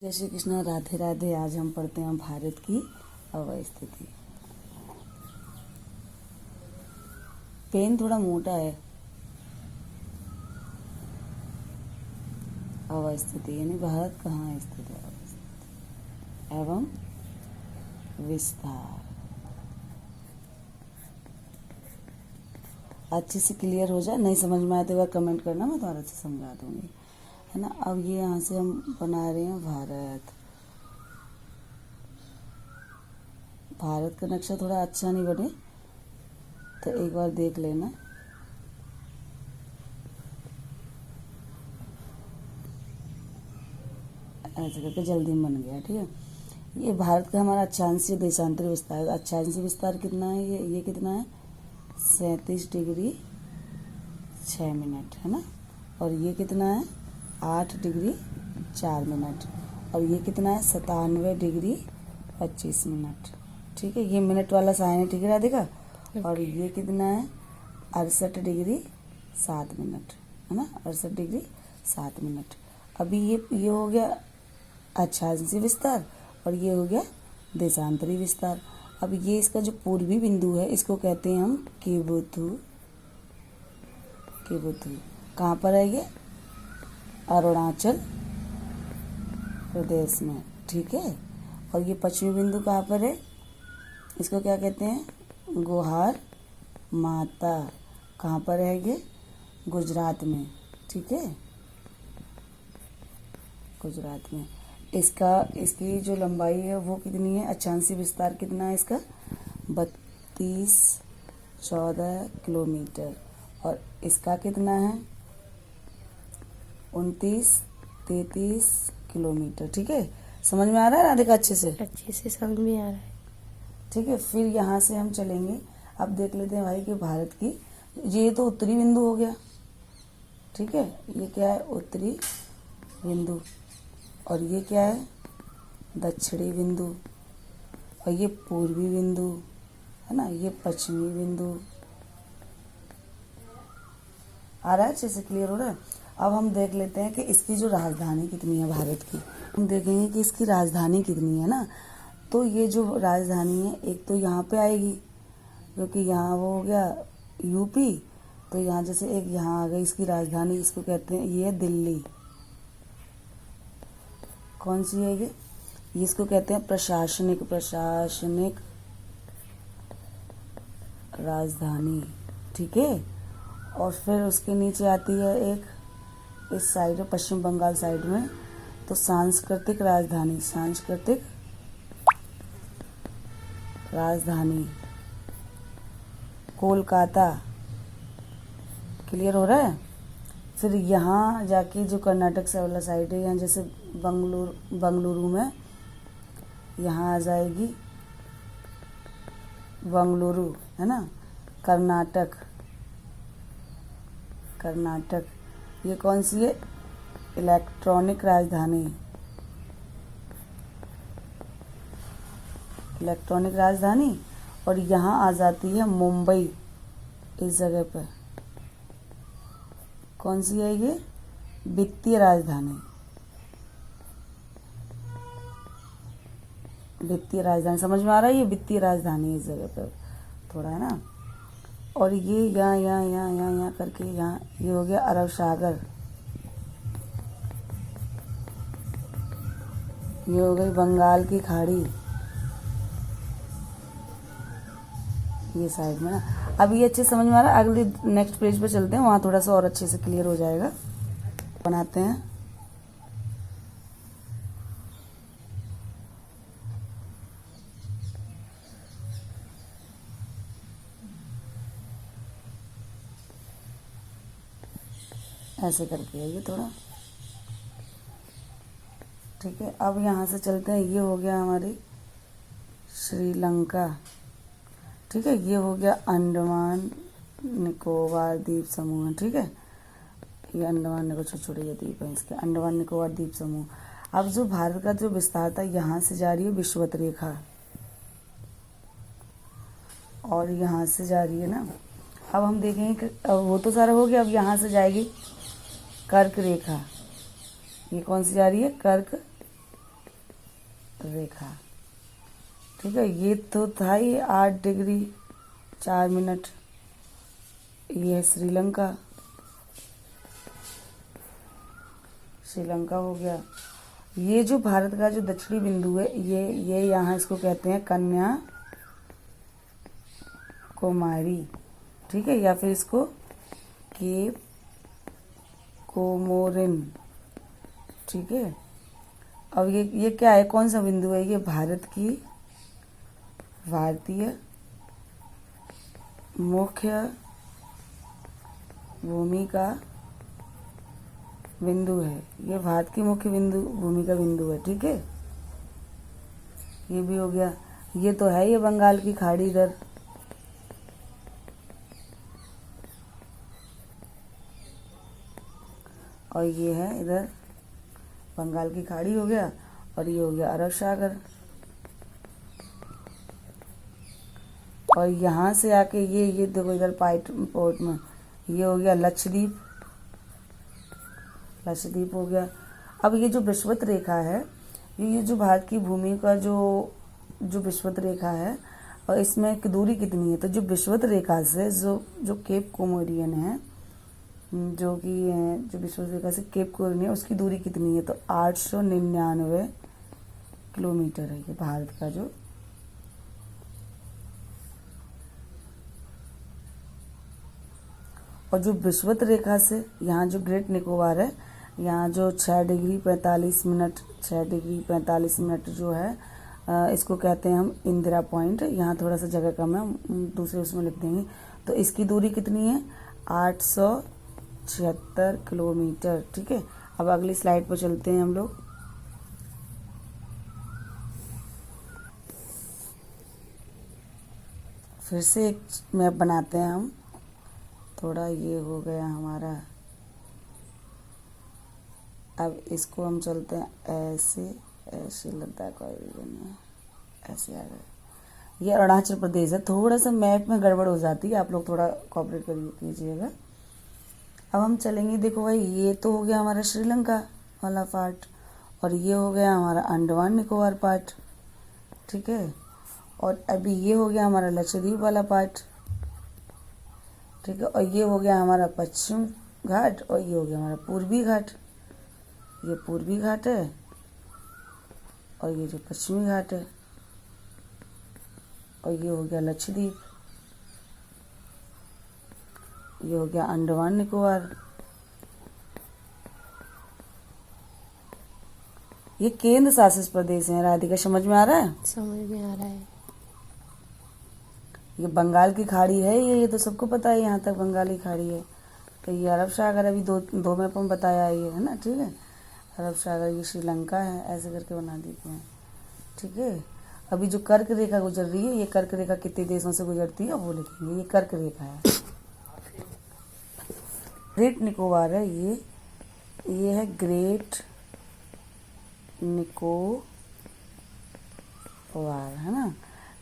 जय श्री कृष्ण, राधे राधे। आज हम पढ़ते हैं भारत की अवस्थिति। पेन थोड़ा मोटा है। अवस्थिति यानी भारत कहाँ स्थित है। अवस्थिति एवं विस्तार अच्छे से क्लियर हो जाए। नहीं समझ में आए तो एक बार कमेंट करना, मैं तुम्हारा अच्छे समझा दूंगी, है ना। अब ये यहाँ से हम बना रहे हैं भारत। भारत का नक्शा थोड़ा अच्छा नहीं बने तो एक बार देख लेना। ऐसे करके जल्दी में बन गया, ठीक है। ये भारत का हमारा अक्षांशीय देशांतरी विस्तार। अक्षांशीय विस्तार कितना है? ये कितना है? 37 डिग्री 6 मिनट, है ना। और ये कितना है? 8 डिग्री 4 मिनट। और ये कितना है? 97 डिग्री 25 मिनट, ठीक है। ये मिनट वाला साइन है, ठीक है राधिका। और ये कितना है? 68 डिग्री 7 मिनट, है ना। 68 डिग्री 7 मिनट। अभी ये हो गया अक्षांशीय विस्तार और ये हो गया देशांतरी विस्तार। अब ये इसका जो पूर्वी बिंदु है इसको कहते हैं हम केबुथु। केबुथु कहाँ पर है ये? अरुणाचल प्रदेश में, ठीक है। और ये पश्चिमी बिंदु कहाँ पर है? इसको क्या कहते हैं? गोहार माता। कहाँ पर है ये? गुजरात में, ठीक है, गुजरात में। इसकी जो लंबाई है वो कितनी है? अक्षांशीय विस्तार कितना है इसका? 3214 किलोमीटर। और इसका कितना है? 2933 किलोमीटर, ठीक है। समझ में आ रहा है राधिका? अच्छे से समझ में आ रहा है, ठीक है। फिर यहाँ से हम चलेंगे। अब देख लेते हैं भाई कि भारत की, ये तो उत्तरी बिंदु हो गया, ठीक है। ये क्या है? उत्तरी बिंदु। और ये क्या है? दक्षिणी बिंदु। और ये पूर्वी बिंदु, है ना। ये पश्चिमी बिंदु। आ रहा है? अच्छे से क्लियर हो रहा है। अब हम देख लेते हैं कि इसकी जो राजधानी कितनी है भारत की। हम देखेंगे कि इसकी राजधानी कितनी है ना। तो ये जो राजधानी है एक तो यहाँ पे आएगी, क्योंकि यहाँ वो हो गया यूपी। तो यहाँ जैसे एक यहाँ आ गई इसकी राजधानी, इसको कहते हैं, ये है दिल्ली। कौन सी है ये? इसको कहते हैं प्रशासनिक राजधानी, ठीक है। और फिर उसके नीचे आती है एक इस साइड में, पश्चिम बंगाल साइड में, तो सांस्कृतिक राजधानी कोलकाता। क्लियर हो रहा है? फिर यहाँ जाके जो कर्नाटक से वाला साइड है, यहाँ जैसे बंगलुरु में यहाँ आ जाएगी बंगलुरु, है ना। कर्नाटक ये कौन सी है? इलेक्ट्रॉनिक राजधानी। और यहाँ आ जाती है मुंबई इस जगह पर। कौन सी है ये? वित्तीय राजधानी समझ में आ रहा है? ये वित्तीय राजधानी इस जगह पर थोड़ा, है ना। और ये यहाँ करके यहाँ ये हो गया अरब सागर। ये हो गई बंगाल की खाड़ी, ये साइड में ना। अब ये अच्छे समझ में आ रहा है। अगले नेक्स्ट पेज पे चलते हैं, वहाँ थोड़ा सा और अच्छे से क्लियर हो जाएगा। बनाते हैं। ऐसे करके है ये थोड़ा, ठीक है। अब यहाँ से चलते हैं। ये हो गया हमारी श्रीलंका, ठीक है। ये हो गया अंडमान निकोबार द्वीप समूह, ठीक है। ये अंडमान निकोबार छोटे छोटे ये द्वीप हैं इसके, अंडमान निकोबार द्वीप समूह। अब जो भारत का जो विस्तार था, यहाँ से जा रही है विषुवत रेखा और यहाँ से जा रही है ना। अब हम देखेंगे कि वो तो सारा हो गया। अब यहाँ से जाएगी कर्क रेखा। ये कौन सी जा रही है? कर्क रेखा। ठीक है, ये तो था ही 8 डिग्री 4 मिनट। ये है श्रीलंका, श्रीलंका हो गया। ये जो भारत का जो दक्षिणी बिंदु है, ये यहाँ इसको कहते हैं कन्या कुमारी। ठीक है, या फिर इसको केप कोमोरिन। ठीक है, अब ये क्या है, कौन सा बिंदु है? ये भारतीय मुख्य भूमि का बिंदु है। ये भारत की मुख्य भूमि का बिंदु है। ठीक है, ये भी हो गया। ये तो है ये बंगाल की खाड़ी इधर। और ये है इधर बंगाल की खाड़ी हो गया। और ये हो गया अरब सागर। और यहाँ से आके ये देखो इधर पोर्ट में ये हो गया लक्षद्वीप। लक्षद्वीप हो गया। अब ये जो विषुवत रेखा है, ये जो भारत की भूमि का जो विषुवत रेखा है, और इसमें दूरी कितनी है? तो जो विषुवत रेखा से जो केप कोमोरियन है, जो विषुवत रेखा से केप कोमोरियन है, उसकी दूरी कितनी है? तो 899 किलोमीटर है ये भारत का जो। और जो विषुवत रेखा से यहाँ जो ग्रेट निकोबार है, यहाँ जो 6 डिग्री 45 मिनट जो है, इसको कहते हैं हम इंदिरा पॉइंट। यहाँ थोड़ा सा जगह कम है, हम दूसरे उसमें लिख देंगे। तो इसकी दूरी कितनी है? 876 किलोमीटर। ठीक है, अब अगली स्लाइड पर चलते हैं हम लोग। फिर से एक मैप बनाते हैं हम। थोड़ा ये हो गया हमारा। अब इसको हम चलते हैं ऐसे लद्दाख और ऐसे आ गए। ये अरुणाचल प्रदेश है। थोड़ा सा मैप में गड़बड़ हो जाती है, आप लोग थोड़ा कोऑपरेट कीजिएगा। अब हम चलेंगे, देखो भाई, ये तो हो गया हमारा श्रीलंका वाला पार्ट, और ये हो गया हमारा अंडमान निकोबार पार्ट। ठीक है, और अभी ये हो गया हमारा लक्षद्वीप वाला पार्ट। ठीक है, और ये हो गया हमारा पश्चिम घाट, और ये हो गया हमारा पूर्वी घाट। ये पूर्वी घाट है, और ये जो पश्चिमी घाट है, और ये हो गया लक्षद्वीप। ये हो गया अंडमान निकोबार। ये केंद्र शासित प्रदेश है। राधिका, समझ में आ रहा है? समझ में आ रहा है। ये बंगाल की खाड़ी है, ये तो सबको पता है, यहाँ तक बंगाल की खाड़ी है। तो ये अरब सागर, अभी दो मैप में बताया ये है ना। ठीक है, अरब सागर, ये श्रीलंका है, ऐसे करके बना देते हैं। ठीक है, अभी जो कर्क रेखा गुजर रही है, ये कर्क रेखा कितने देशों से गुजरती है वो लिखेंगे। ये कर्क रेखा है। ग्रेट निकोबार है ये है ग्रेट निकोबार, है ना।